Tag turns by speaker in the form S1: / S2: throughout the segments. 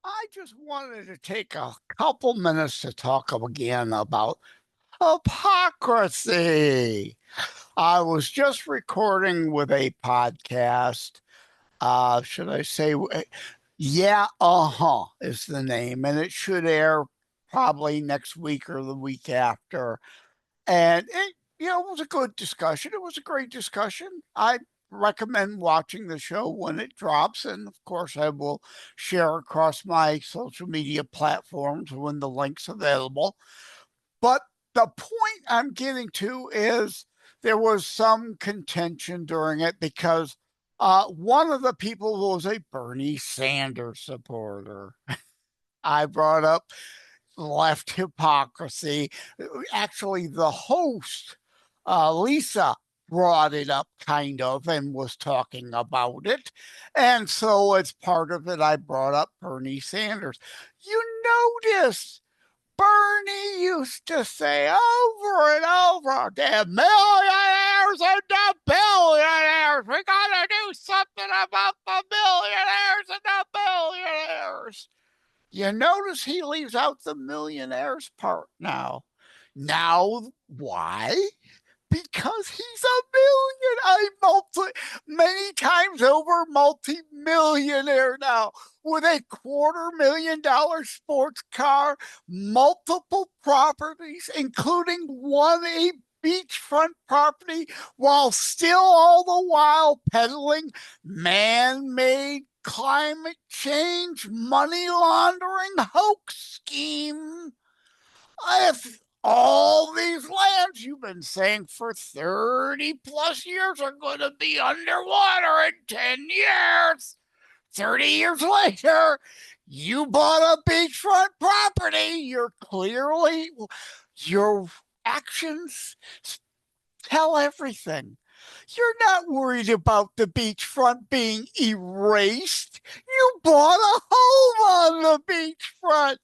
S1: I just wanted to take a couple minutes to talk again about hypocrisy. I was just recording with a podcast. Should I say, yeah, is the name, and it should air probably next week or the week after. And it was a good discussion. It was a great discussion. I recommend watching the show when it drops. And of course, I will share across my social media platforms when the link's available. But the point I'm getting to is there was some contention during it because one of the people was a Bernie Sanders supporter. I brought up left hypocrisy. Actually, the host, Lisa, brought it up kind of and was talking about it. And so, as part of it, I brought up Bernie Sanders. You notice Bernie used to say over and over, the millionaires and the billionaires. We got to do something about the millionaires and the billionaires. You notice he leaves out the millionaires part now. Now, why? Because he's a many times over multi-millionaire now with a $250,000 sports car, multiple properties, including a beachfront property, while still all the while peddling man-made climate change money laundering hoax scheme. If all these lands you've been saying for 30 plus years are going to be underwater in 10 years, 30 years later, you bought a beachfront property. Your actions tell everything. You're not worried about the beachfront being erased. You bought a home on the beachfront,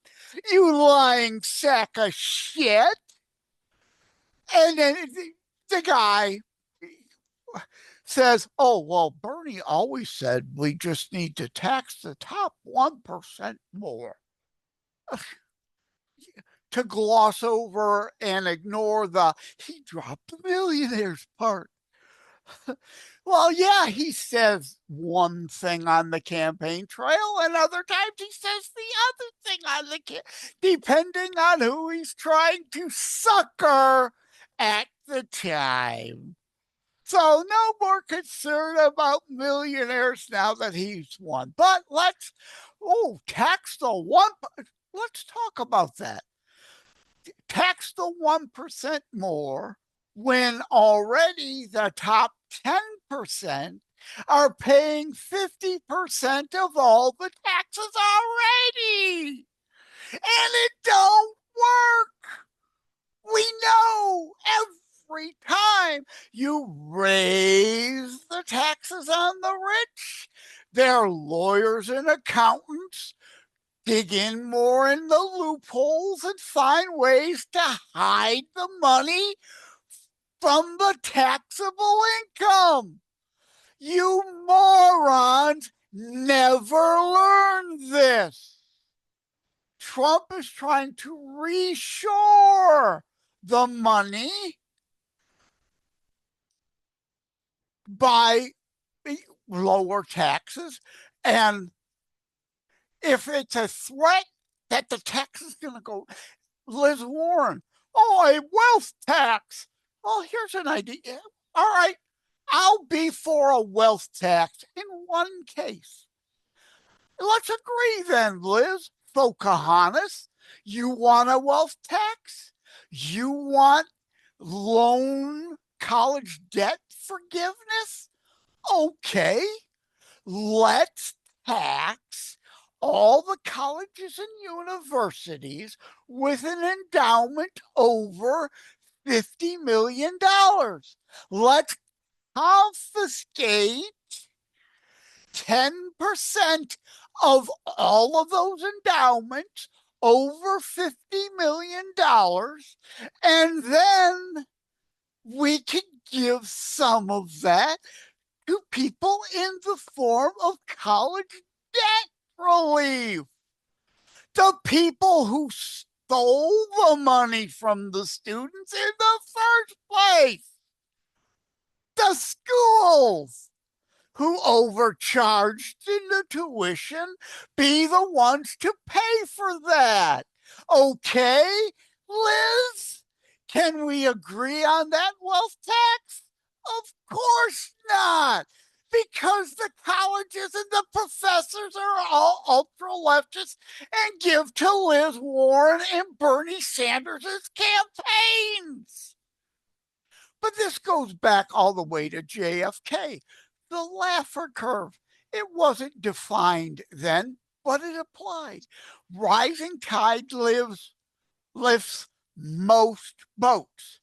S1: you lying sack of shit. And then the guy says, oh, well, Bernie always said we just need to tax the top 1% more. To gloss over and ignore he dropped the millionaires part. Well, yeah, he says one thing on the campaign trail, and other times he says the other thing on depending on who he's trying to sucker at the time. So no more concern about millionaires now that he's won. But tax the one. Let's talk about that. Tax the 1% more when already the top 10% are paying 50% of all the taxes already. And it don't work. We know every time you raise the taxes on the rich, their lawyers and accountants dig in more in the loopholes and find ways to hide the money from the taxable income. You morons never learned this. Trump is trying to reshore the money by lower taxes. And if it's a threat that the tax is going to go, Liz Warren, a wealth tax. Well, here's an idea. All right, I'll be for a wealth tax in one case. Let's agree then, Liz. Fauxcahontis, you want a wealth tax? You want loan college debt forgiveness? Okay, let's tax all the colleges and universities with an endowment over $50 million. Let's confiscate 10% of all of those endowments over $50 million. And then we can give some of that to people in the form of college debt relief. The people who stole the money from the students in the first place. The schools who overcharged in the tuition be the ones to pay for that. Okay, Liz? Can we agree on that wealth tax? Of course not. Because the colleges and the professors are all ultra leftists and give to Liz Warren and Bernie Sanders' campaigns. But this goes back all the way to JFK. The Laffer curve, it wasn't defined then, but it applied. Rising tide lifts most boats.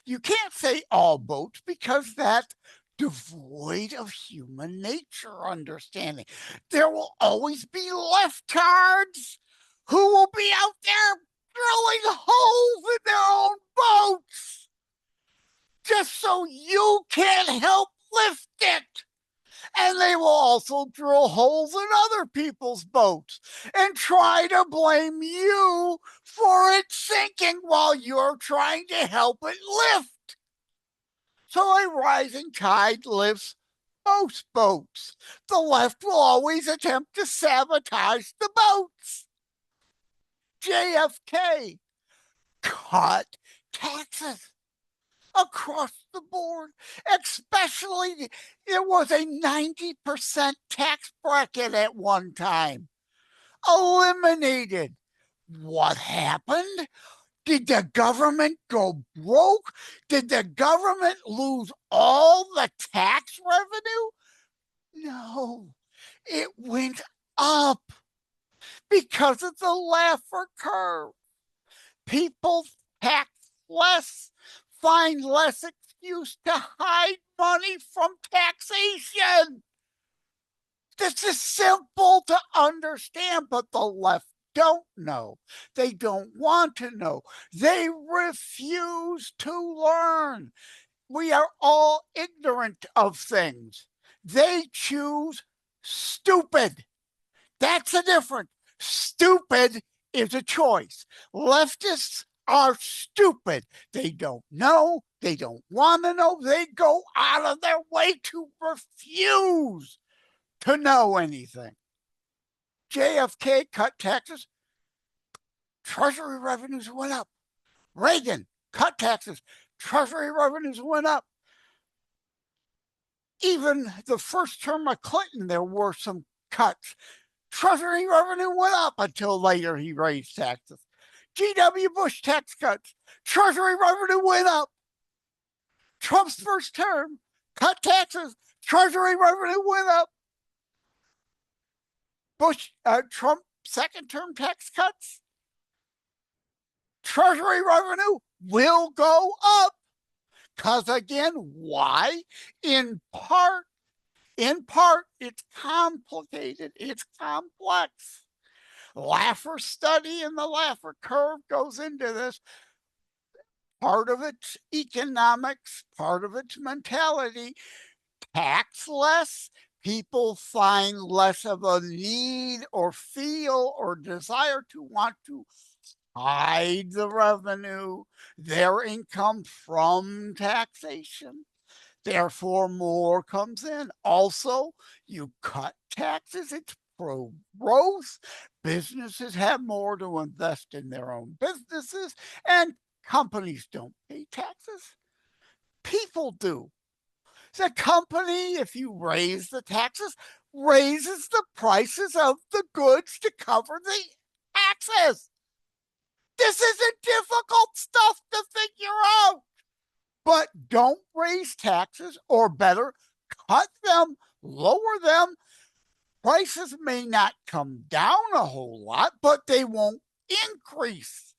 S1: You can't say all boats because that's devoid of human nature understanding. There will always be leftards who will be out there drilling holes in their own boats just so you can't help lift it. And they will also drill holes in other people's boats and try to blame you for it sinking while you're trying to help it lift. So a rising tide lifts most boats. The left will always attempt to sabotage the boats. JFK cut taxes across the board, especially it was a 90% tax bracket at one time. Eliminated. What happened? Did the government go broke? Did the government lose all the tax revenue? No, it went up because of the Laffer curve. People tax less, find less excuse to hide money from taxation. This is simple to understand, but the left don't know. They don't want to know. They refuse to learn. We are all ignorant of things. They choose stupid. That's the difference. Stupid is a choice. Leftists are stupid. They don't know. They don't want to know. They go out of their way to refuse to know anything. JFK cut taxes. Treasury revenues went up. Reagan cut taxes. Treasury revenues went up. Even the first term of Clinton, there were some cuts. Treasury revenue went up until later he raised taxes. G.W. Bush tax cuts. Treasury revenue went up. Trump's first term cut taxes. Treasury revenue went up. Trump second term tax cuts. Treasury revenue will go up. Because again, why? In part, it's complicated. It's complex. Laffer study and the Laffer curve goes into this. Part of it's economics, part of it's mentality. Tax less, people find less of a need or feel or desire to want to hide the revenue, their income from taxation. Therefore, more comes in. Also, you cut taxes, it's pro growth. Businesses have more to invest in their own businesses, and companies don't pay taxes. People do. The company, if you raise the taxes, raises the prices of the goods to cover the taxes. This isn't difficult stuff to figure out. But don't raise taxes, or better, cut them, lower them. Prices may not come down a whole lot, but they won't increase.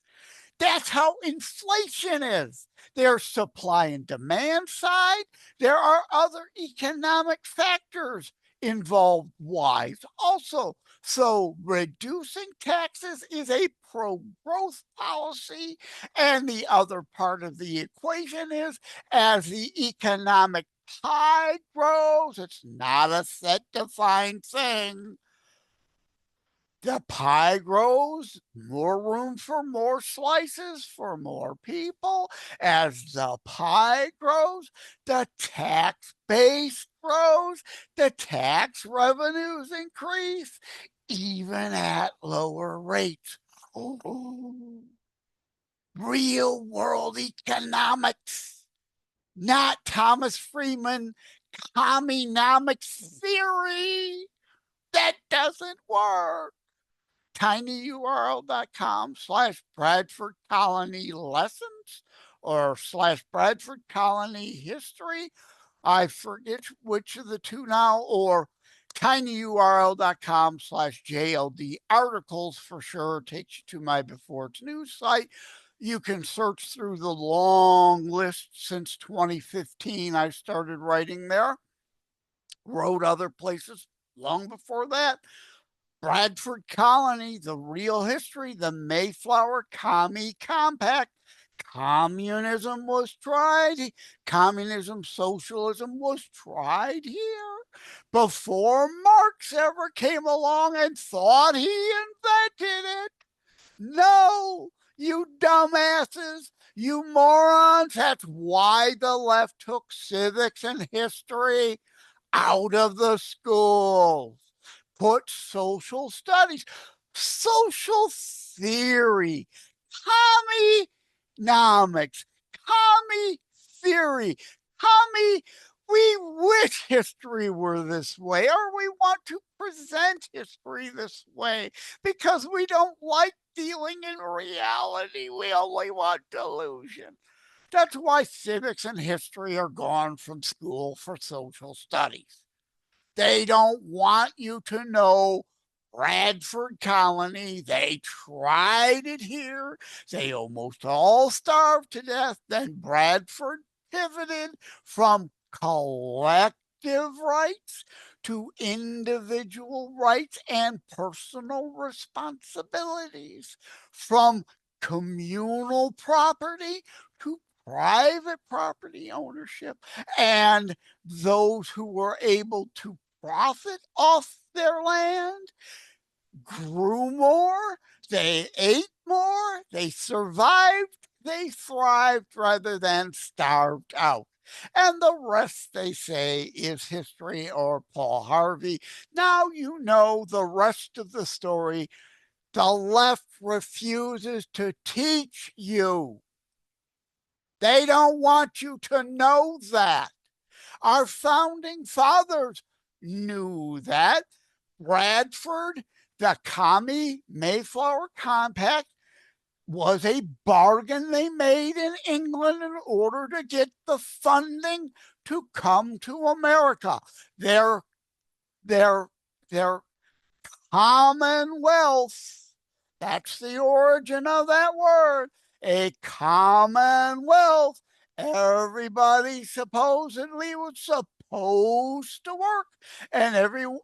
S1: That's how inflation is. There's supply and demand side. There are other economic factors involved wise also. So reducing taxes is a pro-growth policy. And the other part of the equation is as the economic pie grows, it's not a set defined thing. The pie grows, more room for more slices for more people. As the pie grows, the tax base grows, the tax revenues increase, even at lower rates. Oh, real world economics, not Thomas Friedman commonomics theory. That doesn't work. tinyurl.com/Bradford Colony Lessons or /Bradford Colony History. I forget which of the two now, or tinyurl.com/JLD Articles for sure takes you to my Before It's News site. You can search through the long list since 2015. I started writing there, wrote other places long before that. Bradford Colony, the real history, the Mayflower Commie Compact. Communism was tried. Communism, socialism was tried here before Marx ever came along and thought he invented it. No, you dumbasses, you morons. That's why the left took civics and history out of the schools. Put social studies, social theory, commonomics, commie theory, commie. We wish history were this way, or we want to present history this way because we don't like dealing in reality. We only want delusion. That's why civics and history are gone from school for social studies. They don't want you to know Bradford Colony. They tried it here. They almost all starved to death. Then Bradford pivoted from collective rights to individual rights and personal responsibilities, from communal property to private property ownership. And those who were able to profit off their land grew more, they ate more, they survived, they thrived rather than starved out. And the rest, they say, is history or Paul Harvey. Now you know the rest of the story. The left refuses to teach you. They don't want you to know that. Our founding fathers knew that. Bradford, the Commie Mayflower Compact, was a bargain they made in England in order to get the funding to come to America. Their commonwealth, that's the origin of that word, a commonwealth. Everybody supposedly was supposed to work and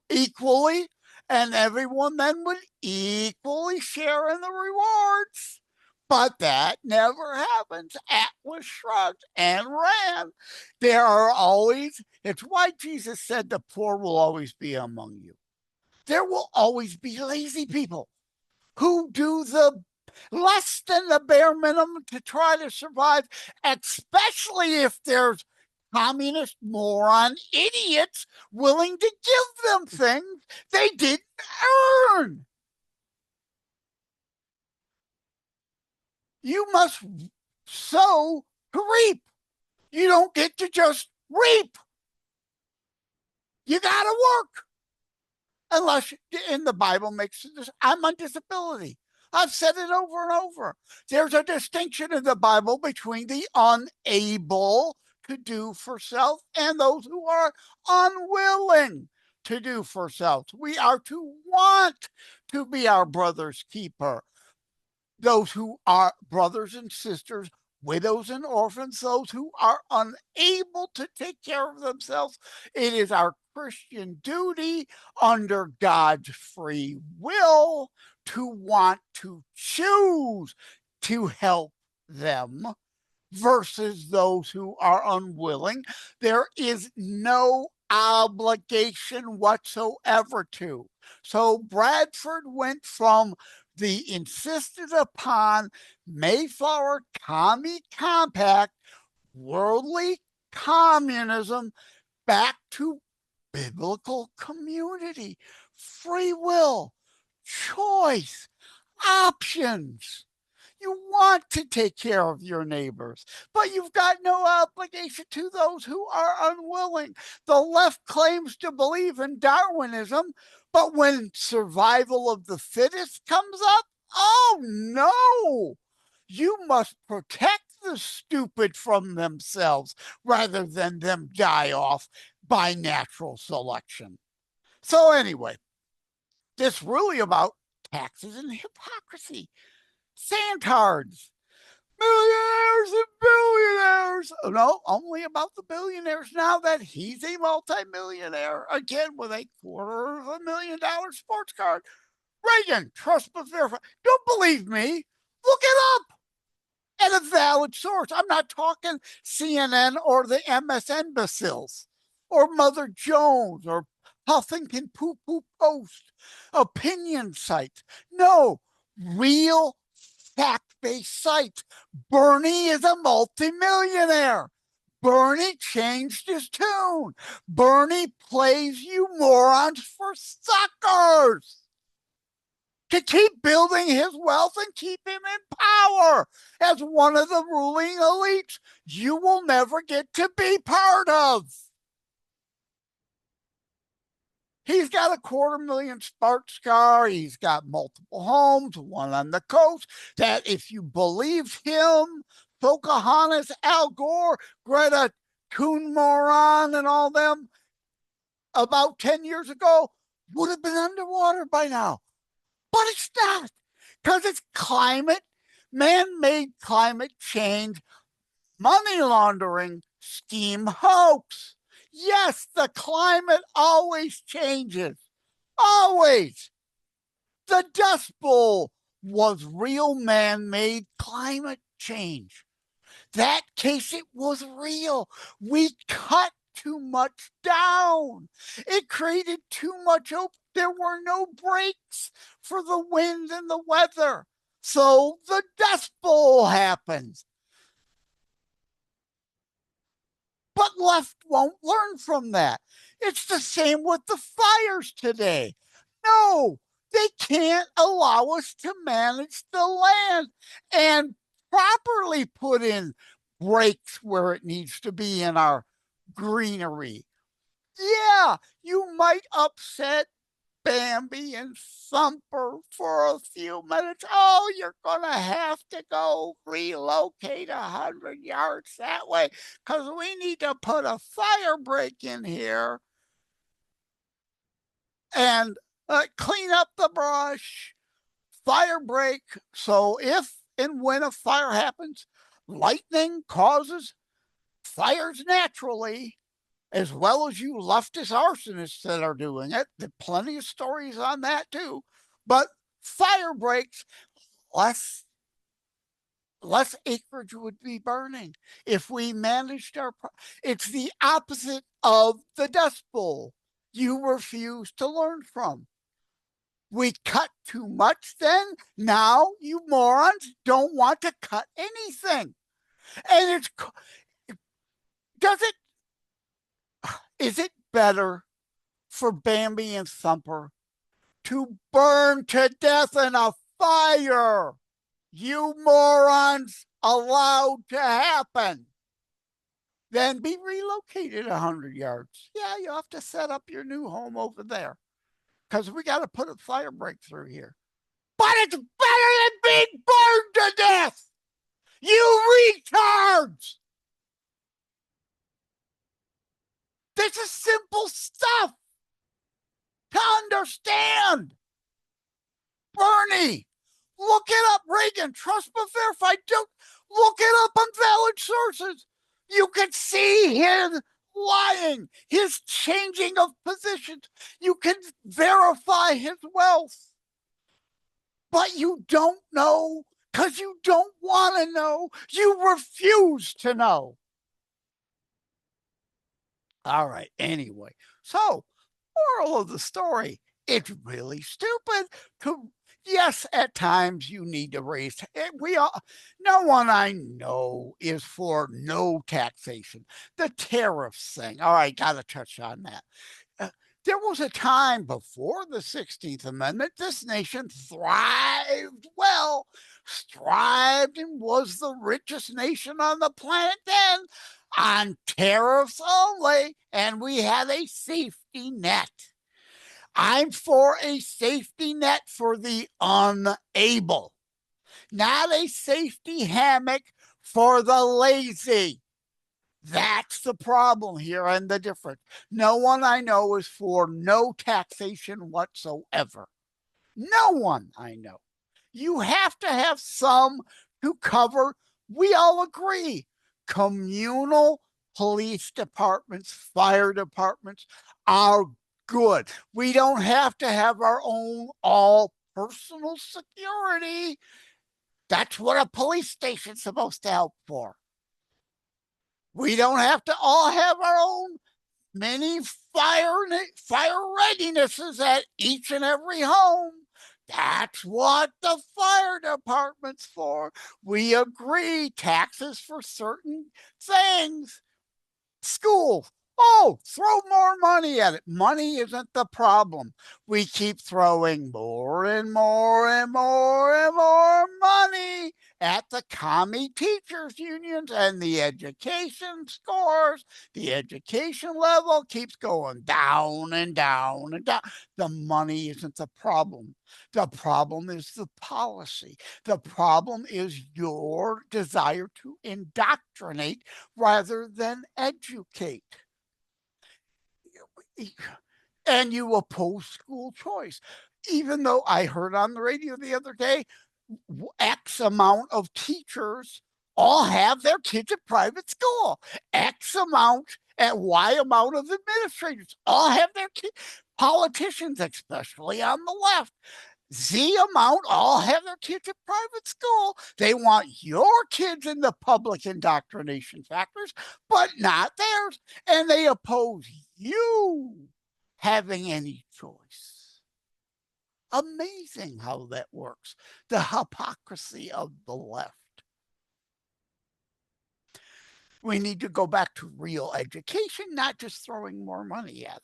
S1: equally, and everyone then would equally share in the rewards. But that never happens. Atlas shrugged and ran. There are always, it's why Jesus said the poor will always be among you. There will always be lazy people who do the less than the bare minimum to try to survive, especially if there's communist moron idiots willing to give them things they didn't earn. You must sow to reap. You don't get to just reap. You got to work. Unless in the Bible makes this, I'm on disability. I've said it over and over. There's a distinction in the Bible between the unable to do for self and those who are unwilling to do for self. We are to want to be our brother's keeper. Those who are brothers and sisters, widows and orphans, those who are unable to take care of themselves. It is our Christian duty under God's free will to want to choose to help them versus those who are unwilling. There is no obligation whatsoever to. So Bradford went from the insisted upon Mayflower Commie Compact, worldly communism, back to biblical community, free will, choice, options. You want to take care of your neighbors, but you've got no obligation to those who are unwilling. The left claims to believe in Darwinism, but when survival of the fittest comes up, oh no! You must protect the stupid from themselves rather than them die off by natural selection. So anyway, this really about taxes and hypocrisy. Santards, millionaires and billionaires. No, only about the billionaires now that he's a multimillionaire, again with a $250,000 sports car. Reagan, trust but verify. Don't believe me? Look it up at a valid source. I'm not talking CNN or the MSN imbeciles or Mother Jones or Huffington Post opinion sites. No, real fact-based sites. Bernie is a multimillionaire. Bernie changed his tune. Bernie plays you morons for suckers to keep building his wealth and keep him in power as one of the ruling elites you will never get to be part of. He's got a $250,000 sports car. He's got multiple homes, one on the coast, that if you believe him, Fauxcahontis, Al Gore, Greta Thunberg, and all them about 10 years ago would have been underwater by now. But it's not, because it's climate, man-made climate change, money laundering, scheme hoax. Yes, the climate always changes. Always. The Dust Bowl was real man-made climate change. That case, it was real. We cut too much down. It created too much open. There were no breaks for the wind and the weather. So the Dust Bowl happens. But left won't learn from that. It's the same with the fires today. No, they can't allow us to manage the land and properly put in breaks where it needs to be in our greenery. Yeah, you might upset Bambi and Thumper for a few minutes. Oh, you're going to have to go relocate 100 yards that way because we need to put a fire break in here and clean up the brush, fire break. So if and when a fire happens, lightning causes fires naturally, as well as you leftist arsonists that are doing it. There are plenty of stories on that too. But fire breaks, less acreage would be burning if we managed our. It's the opposite of the Dust Bowl you refuse to learn from. We cut too much then. Now you morons don't want to cut anything. And is it better for Bambi and Thumper to burn to death in a fire? You morons allowed to happen. Then be relocated 100 yards. Yeah, you have to set up your new home over there because we got to put a fire break through here. But it's better than being burned to death. You retards. This is simple stuff to understand. Bernie, look it up. Reagan, trust but verify. Don't look it up on valid sources. You can see his lying, his changing of positions. You can verify his wealth. But you don't know because you don't want to know. You refuse to know. All right, anyway. So, moral of the story, It's really stupid to, yes, at times you need to raise, no one I know is for no taxation. The tariffs thing, all right, got to touch on that. There was a time before the 16th Amendment, this nation thrived well, thrived and was the richest nation on the planet then on tariffs only, and we had a safety net. I'm for a safety net for the unable, not a safety hammock for the lazy. That's the problem here and the difference. No one I know is for no taxation whatsoever. No one I know. You have to have some to cover, we all agree, communal police departments, fire departments are good. We don't have to have our own all personal security. That's what a police station's supposed to help for. We don't have to all have our own many fire readinesses at each and every home. That's what the fire department's for. We agree taxes for certain things. School. Oh, throw more money at it. Money isn't the problem. We keep throwing more and more and more and more money at the commie teachers unions and the education scores. The education level keeps going down and down and down. The money isn't the problem. The problem is the policy. The problem is your desire to indoctrinate rather than educate. And you oppose school choice. Even though I heard on the radio the other day, X amount of teachers all have their kids at private school. X amount and Y amount of administrators all have their kids, politicians, especially on the left. Z amount all have their kids at private school. They want your kids in the public indoctrination factors, but not theirs. And they oppose you having any choice. Amazing how that works. The hypocrisy of the left. We need to go back to real education, not just throwing more money at it.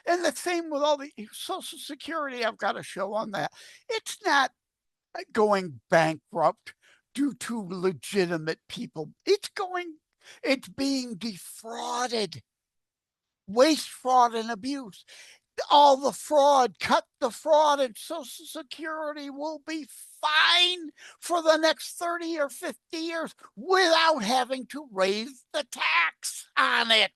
S1: And the same with all the Social Security, I've got a show on that. It's not going bankrupt due to legitimate people. It's being defrauded. Waste, fraud, and abuse. All the fraud, cut the fraud, and Social Security will be fine for the next 30 or 50 years without having to raise the tax on it.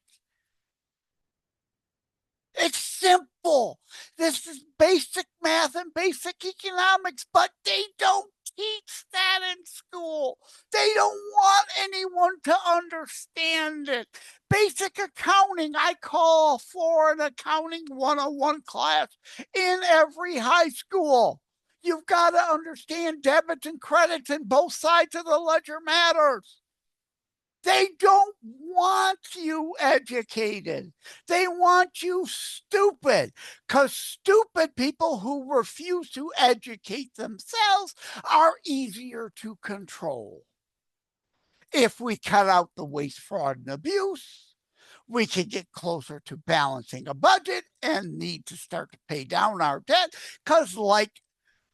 S1: It's simple. This is basic math and basic economics, but they don't teach that in school. They don't want anyone to understand it. Basic accounting, I call for an accounting 101 class in every high school. You've got to understand debits and credits, and both sides of the ledger matters. They don't want you educated. They want you stupid, because stupid people who refuse to educate themselves are easier to control. If we cut out the waste, fraud, and abuse, we can get closer to balancing a budget and need to start to pay down our debt, because like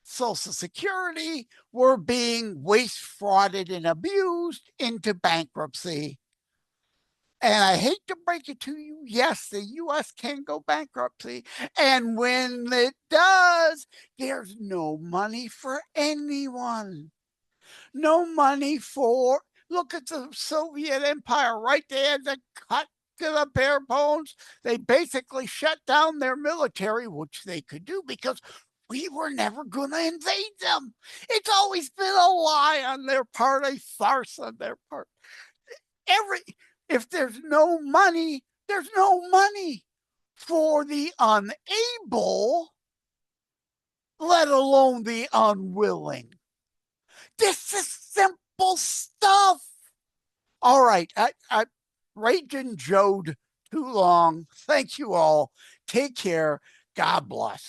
S1: Social Security, we're being waste, frauded, and abused into bankruptcy. And I hate to break it to you, yes, the US can go bankruptcy. And when it does, there's no money for anyone. No money for, look at the Soviet Empire, right? They had to cut to the bare bones. They basically shut down their military, which they could do because we were never going to invade them. It's always been a lie on their part, a farce on their part. If there's no money, there's no money for the unable, let alone the unwilling. This is simple stuff. All right, I raged and jode too long. Thank you all. Take care. God bless.